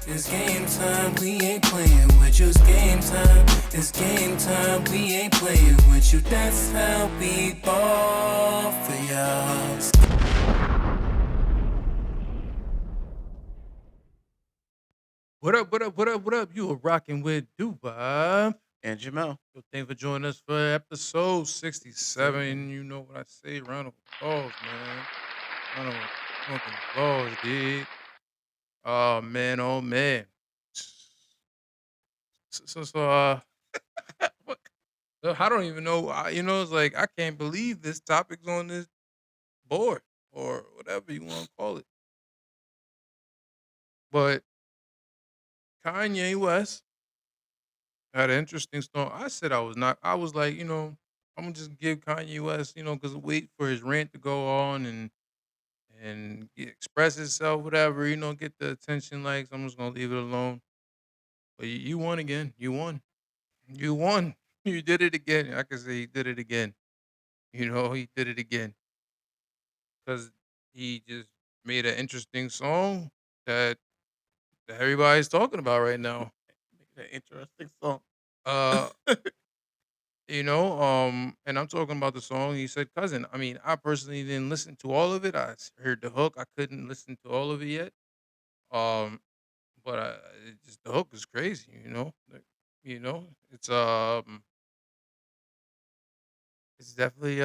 It's game time, we ain't playing with you. It's game time, it's game time, we ain't playing with you. That's how we ball for y'all. What up, what up, what up, what up? You are rocking with Dubai. And Jamel. So thanks for joining us for episode Sir. 67. You know what I say. Round of applause, man. Round of fucking applause, dig. Oh man, oh man. What? I don't even know. It's like I can't believe this topic's on this board or whatever you want to call it. But Kanye West had an interesting story. I said I was not. I was like, I'm gonna just give Kanye West, because wait for his rant to go on and express himself, whatever, get the attention. Like, so I'm just gonna leave it alone. But you won again. You won. You won. You did it again. I can say he did it again. He did it again because he just made an interesting song that everybody's talking about right now. Making an interesting song. Uh, and I'm talking about the song. He said, "Cousin." I mean, I personally didn't listen to all of it. Heard the hook. I couldn't listen to all of it yet. Um, but the hook is crazy. It's definitely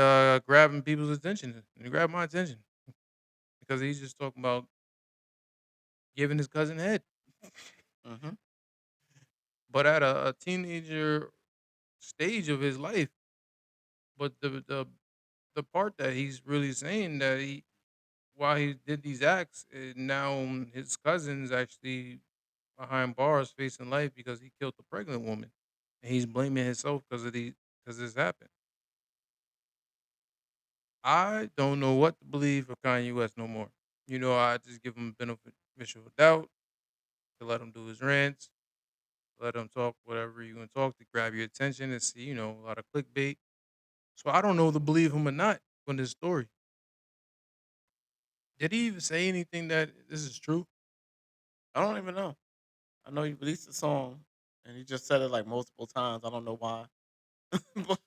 grabbing people's attention. And it grabbed my attention because he's just talking about giving his cousin head, hmm but at a teenager stage of his life. But the part that he's really saying that he while he did these acts, now his cousin's actually behind bars facing life because he killed the pregnant woman, and he's blaming himself because this happened. I don't know what to believe for Kanye West no more. I just give him beneficial doubt to let him do his rants, let him talk whatever you gonna talk to grab your attention and see, a lot of clickbait. So I don't know to believe him or not from this story. Did he even say anything that this is true? I don't even know. I know he released a song and he just said it like multiple times. I don't know why. But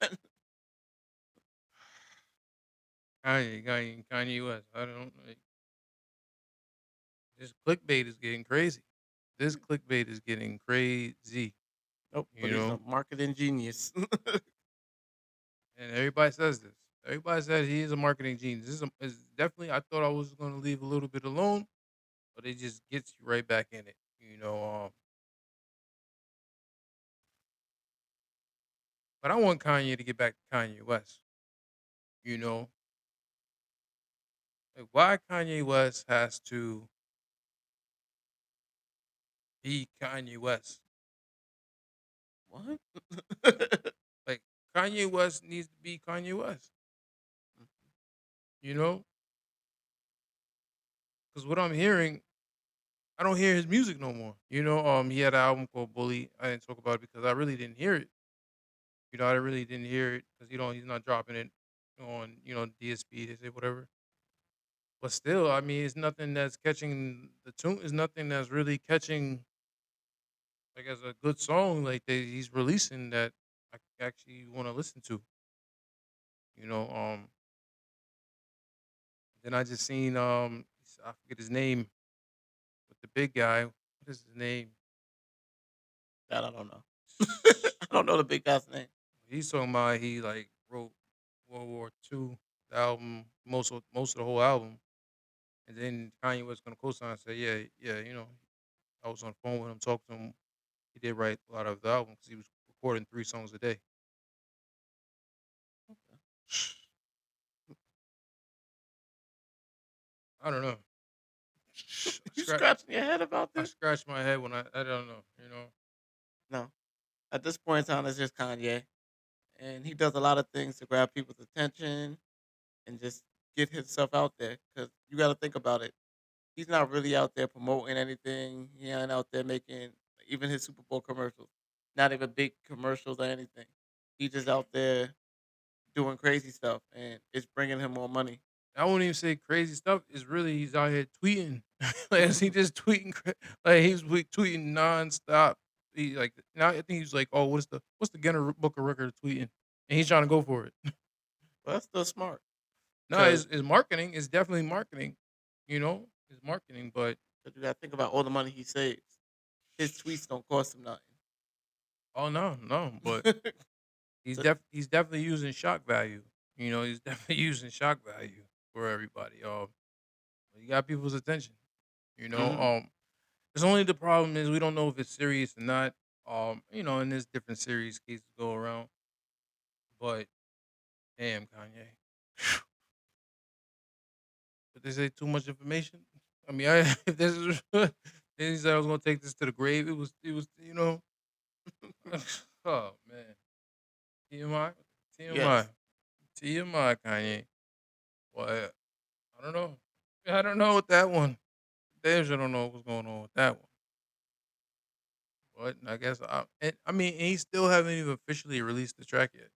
Kanye West. I don't. This clickbait is getting crazy. This clickbait is getting crazy, nope. you But he's a know? marketing genius. And everybody says this. Everybody said he is a marketing genius. Is definitely, I thought I was going to leave a little bit alone, but it just gets you right back in it. But I want Kanye to get back to Kanye West, you know? Like, why Kanye West has to be Kanye West? What? Like, Kanye West needs to be Kanye West, you know? Because what I'm hearing I don't hear his music no more. He had an album called Bully. I didn't talk about it because I really didn't hear it. I really didn't hear it because he's not dropping it on DSP. They say whatever. But still, I mean, it's nothing that's catching the tune. Is nothing that's really catching like as a good song like that he's releasing that I actually want to listen to. You know, um. Then I just seen I forget his name with the big guy. What is his name? that I don't know. I don't know the big guy's name. He's talking about he like wrote World War II, the album, most of the whole album, and then Kanye was gonna co-sign and say, yeah, yeah, I was on the phone with him, talking to him. He did write a lot of the album because he was recording 3 songs a day. Okay. I don't know. I You scratch scratching your head about I this? scratch my head when I don't know. No. At this point in time, it's just Kanye. And he does a lot of things to grab people's attention and just get himself out there. Because you got to think about it. He's not really out there promoting anything. He ain't out there making even his Super Bowl commercials. Not even big commercials or anything. He just out there doing crazy stuff, and it's bringing him more money. I won't even say crazy stuff. It's really he's out here tweeting Like, is he just tweeting? Like he's tweeting nonstop. He like now I think he's like, oh, what's the Guinness Book of Record tweeting? And he's trying to go for it. Well, that's still smart No, because it's marketing. It's definitely marketing. You know, it's marketing. But you got to think about all the money he saves. His tweets don't cost him nothing. oh no, no. But So, he's definitely using shock value. You know, he's definitely using shock value for everybody. You got people's attention. You know, mhm. it's only the problem is we don't know if it's serious or not. And there's different serious cases go around. But damn, Kanye. But they say too much information. I mean, if this is he said I was gonna take this to the grave. It was. Oh man, TMI, TMI, Yes. TMI, Kanye. Well, I don't know. I don't know with that one. Damn, sure don't know what's going on with that one. But I guess I mean, he still haven't even officially released the track yet.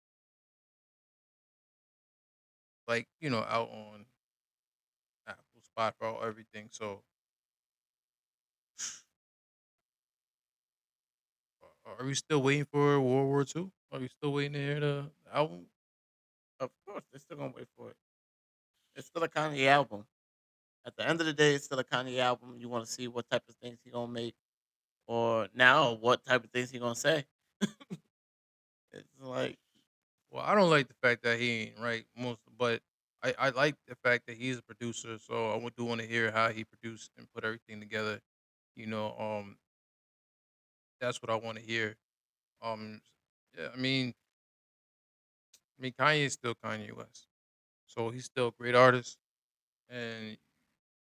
Like out on Apple, Spotify, everything. So, are we still waiting for World War II? Are we still waiting to hear the album? Of course, they're still gonna wait for it. It's still a Kanye album. At the end of the day, it's still a Kanye album. You want to see what type of things he gonna make, or now what type of things he gonna say. It's like, Well, I don't like the fact that he ain't right most, but I like the fact that he's a producer. So do want to hear how he produced and put everything together. You know, that's what I want to hear. Um, yeah, I mean, Kanye is still Kanye West, so he's still a great artist, and you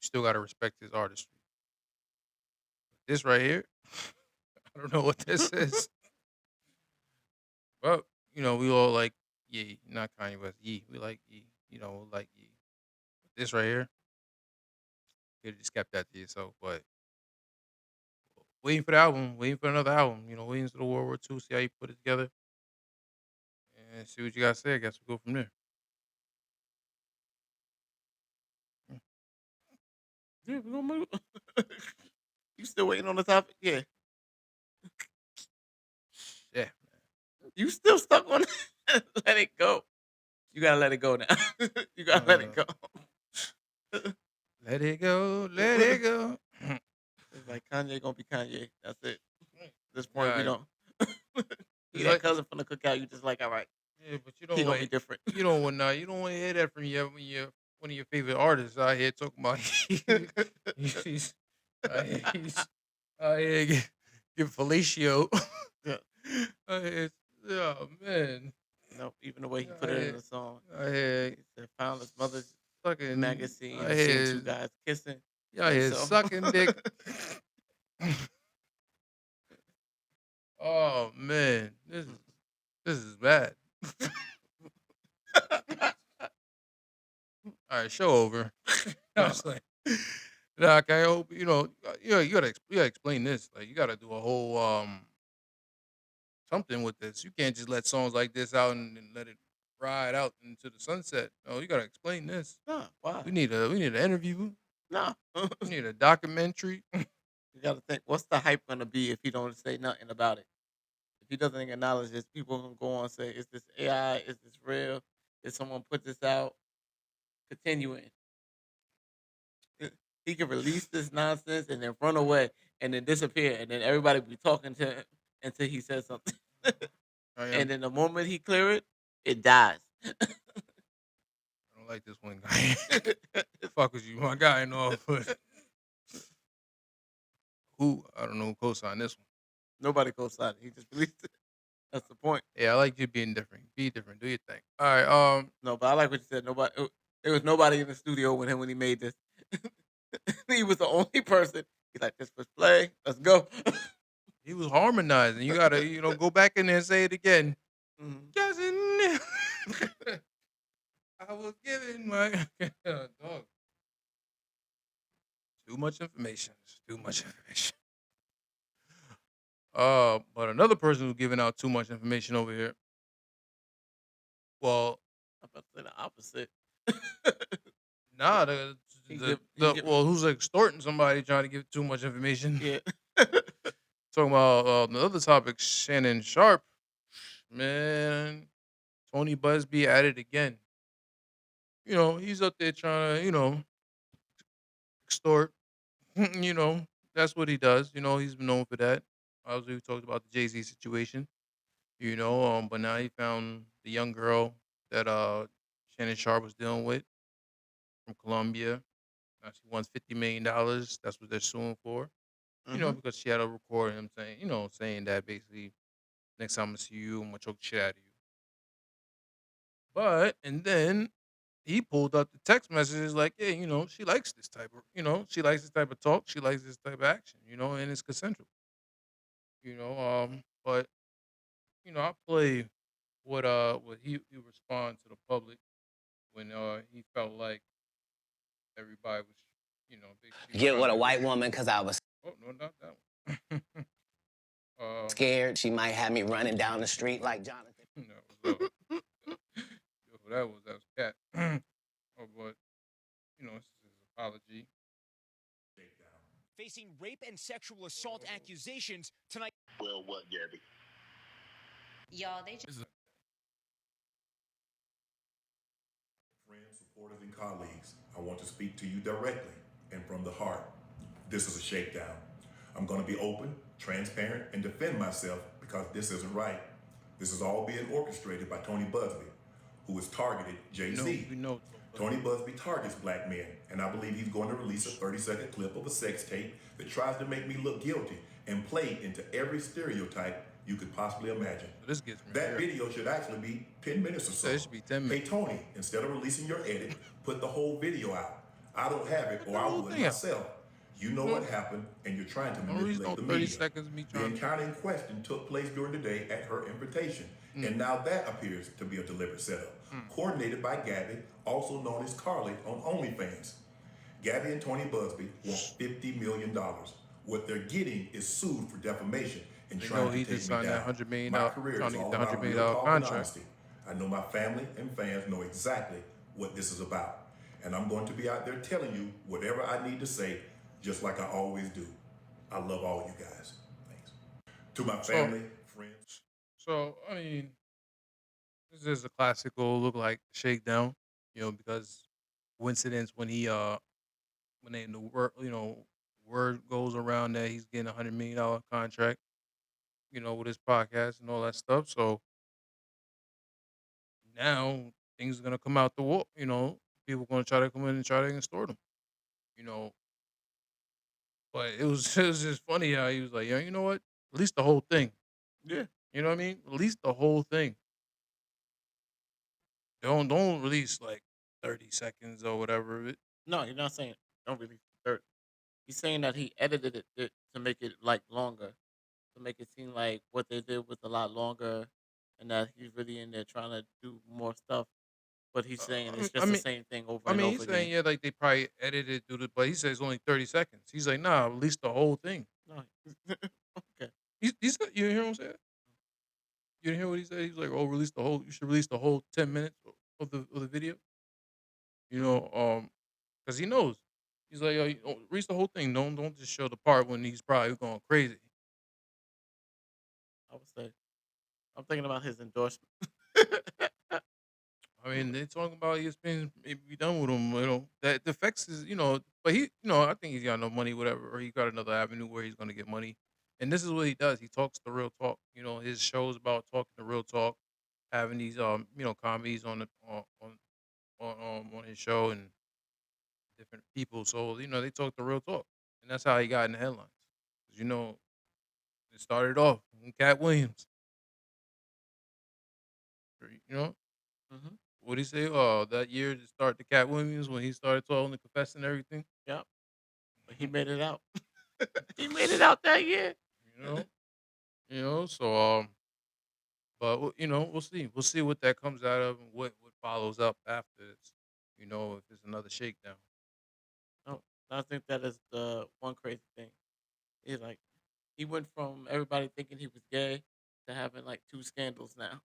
still got to respect his artistry. This right here, I don't know what this is, but we all like Ye, not Kanye West. Ye, we like Ye. We like Ye. This right here, you could have just kept that to yourself. But waiting for the album, waiting for another album. Waiting for the World War II, see how you put it together, and see what you got to say. I guess we'll go from there. Mm, yeah, we gonna move. You still waiting on the topic? Yeah. Yeah, You still stuck on it? Let it go. You gotta let it go now. You gotta let it uh, go. let it go, let it go. It's like Kanye gonna be Kanye. That's it. At this point, we Yeah, don't. He it's that like cousin from the cookout. You just like, all right. yeah, but you He don't gonna be like different. you don't want to hear that from your one of your favorite artists out here talking about he's he's out here give fellatio. Yeah. It's, oh man, Nope. Even the way he I put it in hear the song. I hear He said, "Found his mother's magazine I and seen two hear guys kissing." y'all And here so, sucking dick. Oh man, this is bad. All right, show over. I no, was like, nah, okay, I hope you gotta explain this. Like, you gotta do a whole something with this. You can't just let songs like this out and let it ride out into the sunset. No, you gotta explain this. no, why? We need an interview. No. We need a documentary. You got to think, what's the hype gonna be if he don't say nothing about it? If he doesn't acknowledge this, people gonna go on and say, "Is this AI? Is this real? Did someone put this out?" Continuing, he can release this nonsense and then run away and then disappear, and then everybody be talking to him until he says something. I And am. then the moment he clear it, it dies. I don't like this one guy. Fuck with you, my guy. No, but who? I don't know who co-signed this one. Nobody goes silent. He just released it. That's the point. Yeah, I like you being different. Be different. Do your thing. All right. No, but I like what you said. Nobody. There was nobody in the studio with him when he made this. He was the only person. He's like, "This was play. Let's go." He was harmonizing. You gotta, go back in there and say it again. Mhm. Cousin, I was given my dog. Too much information. It's too much information. But another person who's giving out too much information over here. Well, I'm about to say the opposite. nah, he give Who's extorting somebody trying to give too much information? yeah. Talking about the other topic, Shannon Sharp, man, Tony Busby at it again. He's up there trying to, extort. you know, that's what he does. He's been known for that. Obviously, we talked about the Jay Z situation. But now he found the young girl that Shannon Sharp was dealing with from Colombia. Now she wants $50 million. That's what they're suing for. Mhm. Because she had a record of him saying, saying that basically next time I see you, I'm gonna choke the shit out of you. And then he pulled up the text messages like, yeah, she likes this type of, she likes this type of talk, she likes this type of action, and it's consensual. But I play what he respond to the public when he felt like everybody was, basically Get trying with a to. white woman because I was Oh no, not that one. uh, scared she might have me running down the street like Jonathan. that was yo, that was cat. But this is his apology. Facing rape and sexual assault accusations tonight. Well, what, Gabby? Y'all, they just This is Friends, supporters, and colleagues, I want to speak to you directly and from the heart. This is a shakedown. I'm going to be open, transparent, and defend myself because this isn't right. This is all being orchestrated by Tony Busby, who has targeted Jay-Z. we know. Tony Busby targets black men, and I believe he's going to release a 30-second clip of a sex tape that tries to make me look guilty and play into every stereotype you could possibly imagine. So this gets me. That video should actually be 10 minutes or so. Yeah, it should be 10 Hey, minutes. Tony, instead of releasing your edit, put the whole video out. I don't have it, Put or the I whole would thing out. myself. You know what happened, and you're trying to Don't release manipulate no the 30 media. seconds of me The trying. encounter in question took place during the day at her invitation, and now that appears to be a deliberate setup, coordinated by Gabby, also known as Carly on OnlyFans. Gabby and Tony Busby want $50 million. What they're getting is sued for defamation and They trying know to he take just me signed down. that $100 million My career trying is to get all the $100 about million real talk and contract. honesty. I know my family and fans know exactly what this is about. And I'm going to be out there telling you whatever I need to say, just like I always do. I love all you guys. Thanks. To my So- family, friends. So I mean, this is a classical look like shakedown, because coincidence when the word goes around that he's getting $100 million contract, with his podcast and all that stuff. So now things are gonna come out the wall. People gonna try to come in and try to extort him. You know, but it was it was just funny how he was like, yeah, you know what? Release the whole thing. Yeah. You know what I mean? Release the whole thing. Don't release like 30 seconds or whatever. No, you're not saying don't release the dirt. He's saying that he edited it to make it like longer, to make it seem like what they did was a lot longer, and that he's really in there trying to do more stuff. But he's saying it's just the same thing over I and mean, over he's saying again. yeah, like they probably edited through the, but he says only 30 seconds. He's like, nah, release the whole thing. No. Okay. He said, you hear what I'm saying? You didn't hear what he said? He's like, oh, release the whole. You should release the whole 10 minutes of the video. Because he knows. He's like, release the whole thing. Don't just show the part when he's probably going crazy. I would say I'm thinking about his endorsement. I mean, they're talking about ESPN be done with him. That the effects is, but he, I think he's got no money, whatever, or he got another avenue where he's gonna get money. And this is what he does. He talks the real talk. His show's about talking the real talk, having these comedies on the on his show and different people. So they talk the real talk, and that's how he got in the headlines. 'Cause, it started off with Cat Williams. You know, hmm what he say? That year to start the Cat Williams when he started talking and confessing everything. Yep. But he made it out. He made it out that year. You know, So but we'll see. We'll see what that comes out of and what follows up after this. If it's another shakedown. No, I think that is the one crazy thing. He's like, he went from everybody thinking he was gay to having like 2 scandals now.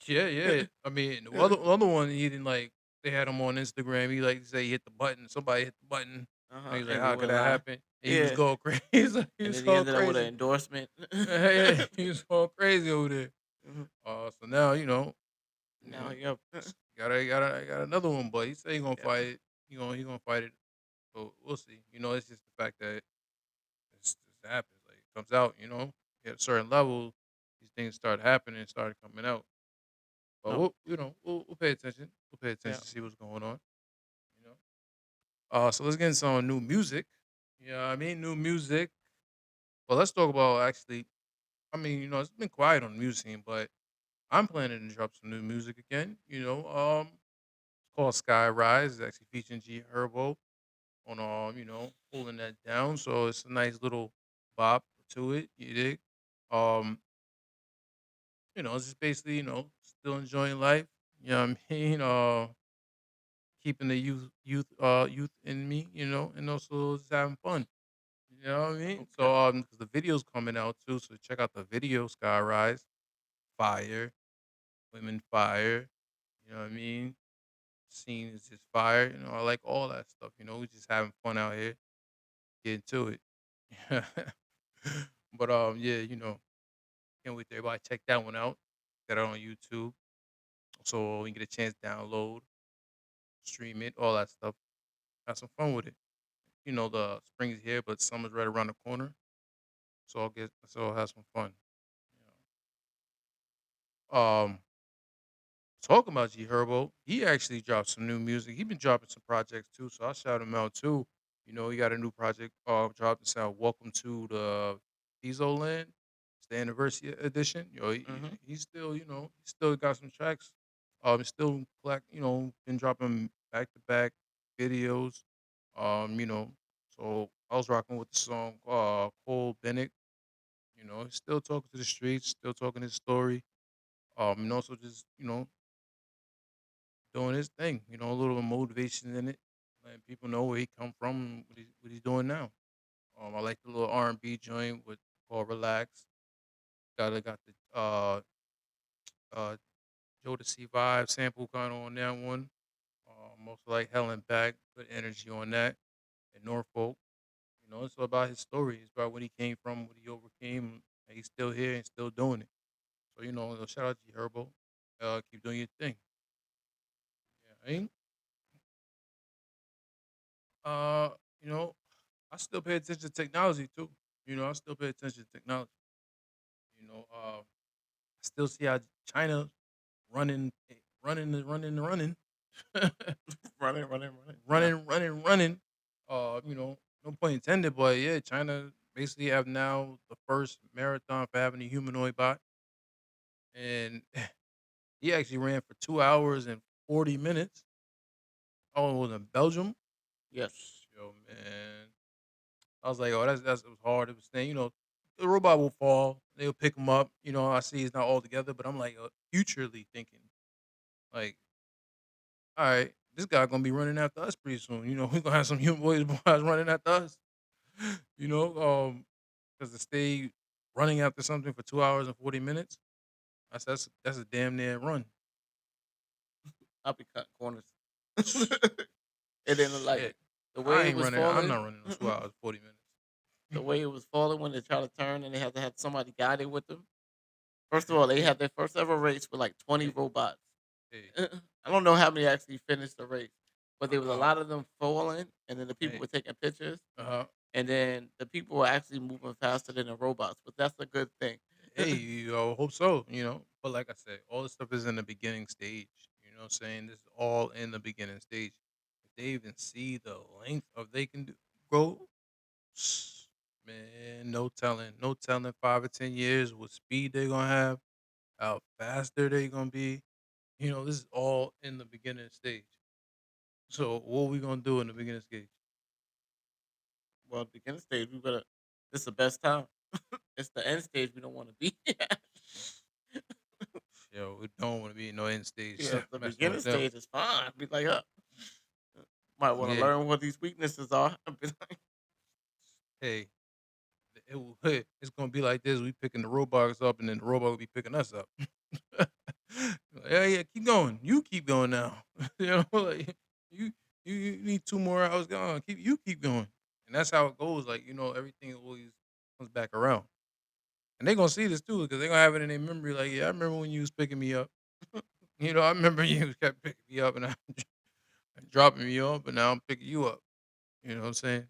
Yeah. I mean, the other one he didn't like. they had him on Instagram. He like say he hit the button. Somebody hit the button. And he's like, And he how could went that live. happen? And he was Yeah, going crazy. He and was then he going ended up with an crazy. endorsement. Yeah, he was going crazy over there. Mhm. So now Now, yep. got another one, but he said he gonna Yeah. fight it. He gonna fight it. So we'll see. It's just the fact that this happens. Like it comes out. At a certain level, these things start happening, start coming out. But No. we'll pay attention. We'll pay Yeah. attention, see what's going on. You know. So let's get into some new music. I mean, new music. Well, let's talk about actually. I mean, it's been quiet on the music scene, but I'm planning to drop some new music again. It's called Sky Rise. It's actually featuring G Herbo on holding that down. So it's a nice little bop to it. You dig? Um, it's just basically, still enjoying life. You know what I mean? Keeping the youth in me, and also just having fun. You know what I mean? Okay. So 'cause the video's coming out too, so check out the video, Sky Rise. Fire, women fire. You know what I mean? Scene is just fire. I like all that stuff. We just having fun out here. Get into it. But yeah, can't wait to everybody check that one out. Got it on YouTube. So when you get a chance, download, stream it, all that stuff. Have some fun with it. The spring is here, but summer's right around the corner. So I'll have some fun. Um, talking about G Herbo, he actually dropped some new music. He been dropping some projects too, so I shout him out too. He got a new project dropped. It's out. Welcome to the Fizo Land. It's the anniversary edition. Mhm. He's still, he still got some tracks. He's still black. Been dropping back to back videos. So I was rocking with the song Cole Bennett. He's still talking to the streets, still talking his story. And also just doing his thing. A little motivation in it, letting people know where he come from, and what he's doing now. I like the little R&B joint with called Relax. Got the uh Jodeci vibe sample kind of on that one. Also like Helen Back, good energy on that. And Norfolk, it's all about his story. It's about where he came from, what he overcame, and he's still here and still doing it. So shout out to Herbo. Keep doing your thing. Yeah, ain't. Uh, you know, I still pay attention to technology too. I still pay attention to technology. I still see how China running, running, Running, running, running. Yeah. running. No point intended, but yeah, China basically have now the first marathon for having a humanoid bot, and he actually ran for 2 hours and 40 minutes. Oh, it was in Belgium. Yes. Yo, man, I was like, oh, it was hard. It was saying, the robot will fall. They'll pick him up. I see he's not all together, but I'm like, futurely thinking, like, all right, this guy gonna be running after us pretty soon. We're gonna have some human boys running after us. Because to stay running after something for 2 hours and 40 minutes, that's a damn near run. I'll be cutting corners. And then like Shit, the way I it ain't was running. I'm falling, not running no 2 hours 40 minutes. the way it was falling when they try to turn and they had to have somebody guide it with them. First of all, they had their first ever race with like 20 Hey, robots. hey, I don't know how many actually finished the race, but there was a uh, lot of them falling, and then the people hey, were taking pictures, uh, and then the people were actually moving faster than the robots. But that's a good thing. hey, hope so. But like I said, all this stuff is in the beginning stage. You know what I'm saying? This is all in the beginning stage. If they even see the length of they can grow, man, no telling 5 or 10 years what speed they're gonna have, how faster they're gonna be. This is all in the beginning stage. So what we gonna do in the beginning stage? Well, beginning stage, we better. This is the best time. It's the end stage we don't want to be. Yo, we don't want to be in no end stage Yeah, the messing beginning with them. stage is fine. Be like, might want to Yeah, learn what these weaknesses are. Be like, hey, it's gonna be like this. We picking the robots up, and then the robot will be picking us up. Yeah, yeah, keep going. You keep going now. You know, like you, you need 2 more hours. Go on, keep going, and that's how it goes. Like everything always comes back around, and they gonna see this too because they gonna have it in their memory. Like, yeah, I remember when you was picking me up. I remember you kept picking me up and I'm dropping me off, but now I'm picking you up. You know what I'm saying?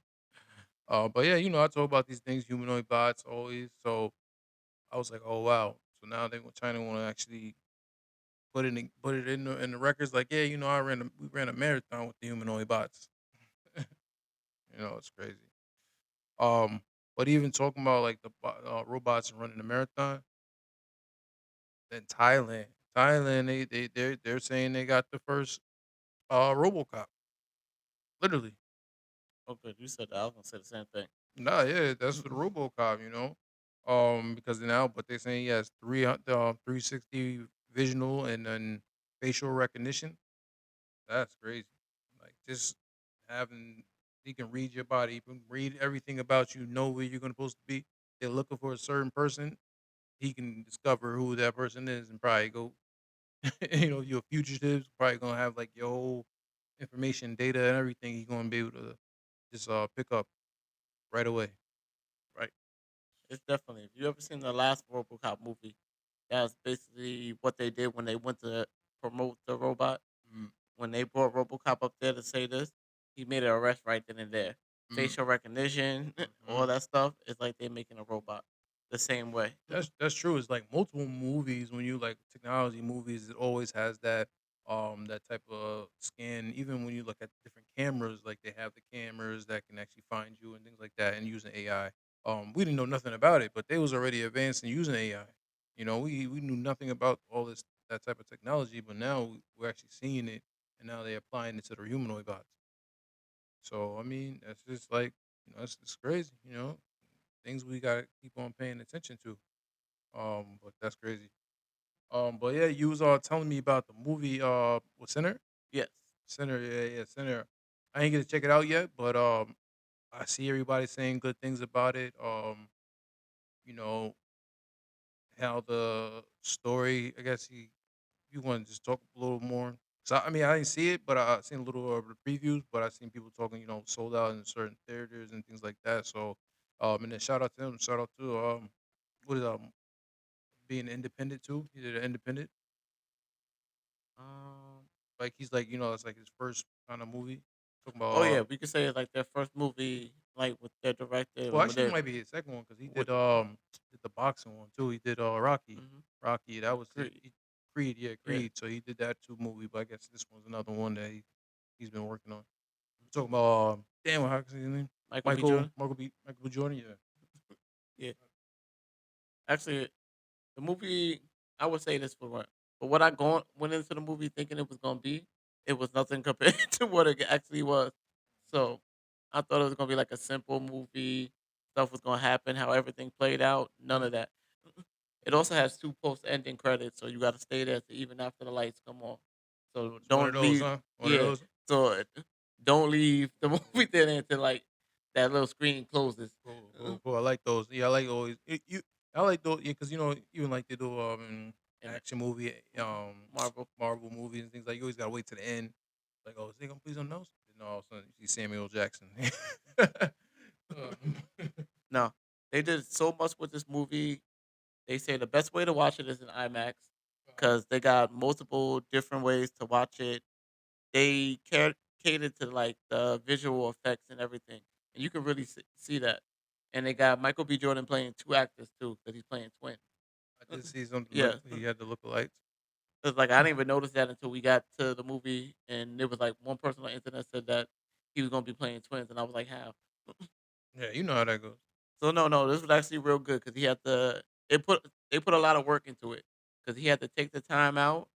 But yeah, I talk about these things, humanoid bots always. So I was like, oh wow. So now China want to actually put it in the records. Like, yeah, we ran a marathon with the humanoid bots. It's crazy. Um, but even talking about like the robots running the marathon, then Thailand, they're saying they got the first RoboCop. Literally, Okay, you said that. I was gonna say the same thing. nah, yeah, that's for the RoboCop. Because now, but they're saying he has 360 visual and then facial recognition. That's crazy. Like just having he can read your body, he can read everything about you, know where you're gonna supposed to be. They're looking for a certain person. He can discover who that person is and probably go. Your fugitives probably gonna have like your whole information, data, and everything. He's gonna be able to just pick up right away. Right. It's definitely. If you ever seen the last RoboCop movie, that's basically what they did when they went to promote the robot. Mm, When they brought RoboCop up there to say this, he made an arrest right then and there. mm, Facial recognition, all mhm. that stuff. It's like they're making a robot the same way. That's true. It's like multiple movies when you like technology movies. It always has that type of scan. Even when you look at different cameras, like they have the cameras that can actually find you and things like that, and using AI. We didn't know nothing about it, but they was already advanced in using AI. We knew nothing about all this that type of technology, but now we're actually seeing it, and now they're applying it to the humanoid bots. So I mean, that's just like it's crazy. Things we gotta keep on paying attention to. But that's crazy. But yeah, you was telling me about the movie what Sinner? Yes. Sinner, yeah, yeah, Sinner. I ain't get to check it out yet, but I see everybody saying good things about it. You know, how the story, I guess you want to just talk a little more. So I mean I didn't see it, but I seen a little of the previews, but I seen people talking, sold out in certain theaters and things like that. So and then shout out to him, shout out to what is being independent too. He did an independent. Um. Like he's like, it's like his first kind of movie. Talking Oh about yeah, we could say it's like their first movie, like with their director well, and with actually, it their might be his second one because he with. did the boxing one too. He did Rocky, Hmm. Rocky. That was Creed. Creed, yeah, Yeah. Creed. So he did that two movie, but I guess this one's another one that he's been working on. We're talking about damn, how can his name? Michael B. Jordan. Michael B. Jordan. Yeah, Yeah. Actually, the movie, I would say this for what, but what I went into the movie thinking it was gonna be, it was nothing compared to what it actually was. So I thought it was gonna be like a simple movie. Stuff was gonna happen, how everything played out. None of that. It also has two post-ending credits, so you got to stay there to even after the lights come on. So it's one of don't those, leave. huh? One of Yeah. those. So don't leave the movie theater until like that little screen closes. Cool, cool, cool. I like those. Yeah, I like always. I like those. Yeah, because even like they do And action movie, Marvel. Marvel movies and things like. You always gotta wait to the end. Like, oh, is they gonna please something else? And all of a sudden, you see Samuel Jackson. Um, No, they did so much with this movie. They say the best way to watch it is in IMAX because they got multiple different ways to watch it. They catered to like the visual effects and everything, and you can really see that. And they got Michael B. Jordan playing two actors too, because he's playing twins. I did see something like Yeah, he had the lookalikes. it's like I didn't even notice that until we got to the movie, and it was like one person on the internet said that he was gonna be playing twins, and I was like, how? Yeah, you know how that goes. So no, no, this was actually real good because he had to. They put a lot of work into it because he had to take the time out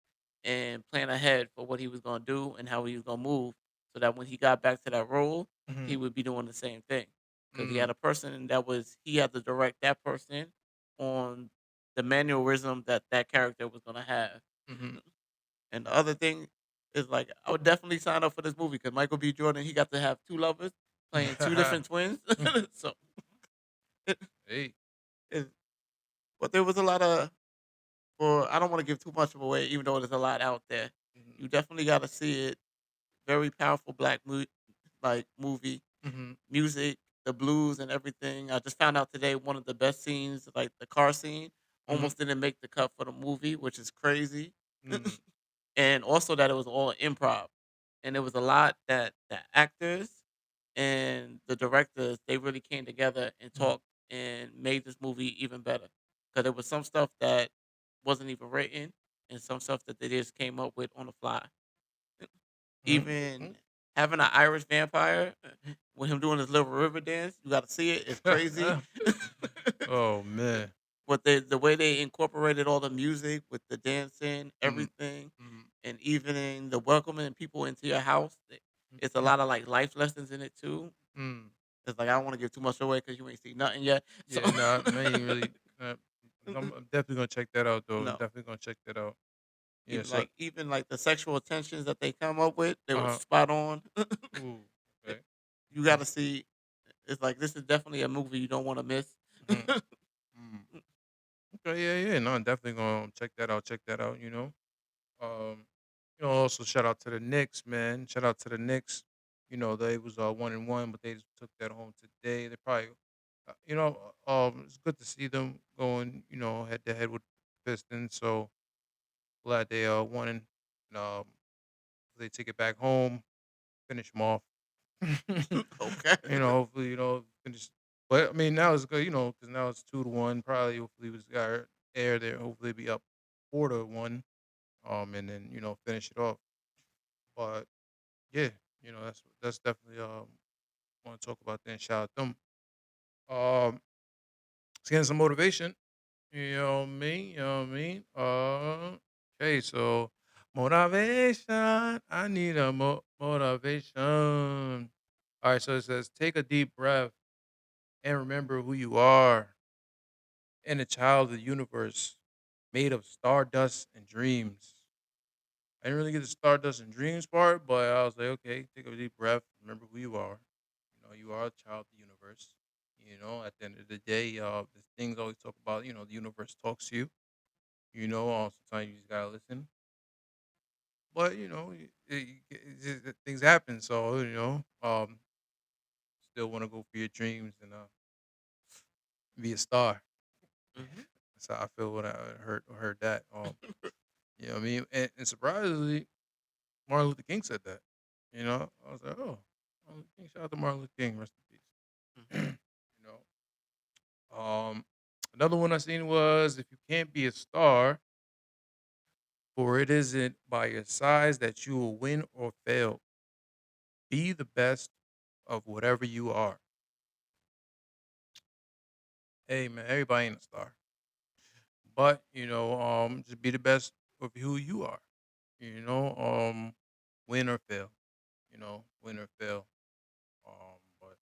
and plan ahead for what he was gonna do and how he was gonna move, so that when he got back to that role, he Hmm. would be doing the same thing. Because he Mm, had a person that was he had to direct that person on the mannerism that that character was gonna have. hmm. And the other thing is like I would definitely sign up for this movie because Michael B. Jordan he got to have two lovers playing two different twins. So. Hey, It, but there was a lot of for I don't want to give too much of away, even though there's a lot out there. You definitely got to see it. Very powerful like movie, Mm-hmm. music, the blues and everything. I just found out today one of the best scenes, like the car scene, Mm-hmm. almost didn't make the cut for the movie, which is crazy. Mm-hmm. And also that it was all improv, and it was a lot that the actors and the directors they really came together and talked and made this movie even better because there was some stuff that wasn't even written and some stuff that they just came up with on the fly. Mm-hmm. Even having an Irish vampire with him doing his little river dance, you got to see it. It's crazy. Oh man. But the way they incorporated all the music with the dancing, Mm-hmm. everything, and even the welcoming people into your house, it's a lot of like life lessons in it too. Mm-hmm. It's like I don't want to give too much away because you ain't seen nothing yet. So Yeah, no, I ain't really. Uh, I'm definitely gonna check that out, though. I'm no, definitely gonna check that out. Yeah. So, even like the sexual tensions that they come up with, they were uh, spot on. ooh, okay. You got to see. It's like this is definitely a movie you don't want to miss. Mm, mm. Okay, yeah, yeah. No, I'm definitely gonna check that out. Check that out. Also shout out to the Knicks, man. Shout out to the Knicks. They was 1-1, but they just took that home today. They probably, it's good to see them going, head to head with Pistons. So glad they won and um, they take it back home, finish them off. Okay. Hopefully, finish. But I mean, now it's good, because now it's 2-1. Probably, hopefully, we got air there. Hopefully, be up 4-1. And then finish it off. But yeah, that's definitely want to talk about that and shout out them. It's getting some motivation. You know me. You know what I mean. Okay, so motivation. I need a motivation. All right, so it says take a deep breath and remember who you are and a child of the universe made of stardust and dreams. I didn't really get the stardust and dreams part, but I was like, okay, take a deep breath, remember who you are. You are a child of the universe. At the end of the day, the things always talk about, the universe talks to you. Sometimes you just gotta listen. But things happen, so still want to go for your dreams and be a star. Hmm. That's how I feel when I heard that. You know what I mean? And surprisingly, Martin Luther King said that. I was like, oh, Martin Luther King. Shout out to Martin Luther King. Rest in peace. you another one I seen was if you can't be a star, for it isn't by your size that you will win or fail. Be the best of whatever you are. Hey man, everybody ain't a star, but just be the best of who you are. You know, win or fail. Win or fail. But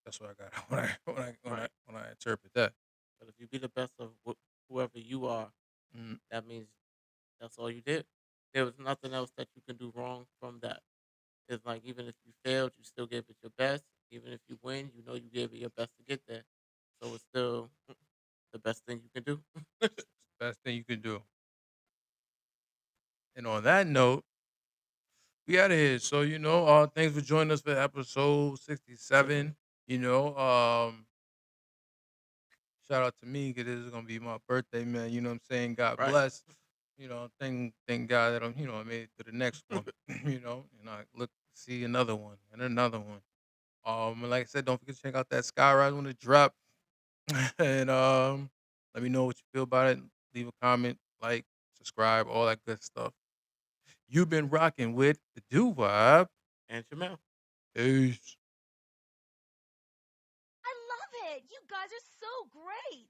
that's what I got when I when I when I Right. when I interpret that. But if you be the best of whoever you are, Mm, that means that's all you did. There was nothing else that you can do wrong from that. It's like even if you failed, you still gave it your best. Even if you win, you know you gave it your best to get there. So it's still the best thing you can do. best thing you can do. And on that note, we out of here. So thanks for joining us for episode 67. You know, shout out to me because this is gonna be my birthday, man. You know what I'm saying? God Right. bless. Thank God that I made it to the next one. And I look see another one and another one. And like I said, don't forget to check out that Skyrise when it drop. And let me know what you feel about it. Leave a comment, like, subscribe, all that good stuff. You've been rocking with the Do Vibe. And Jamel. Peace. I love it. You guys are so great.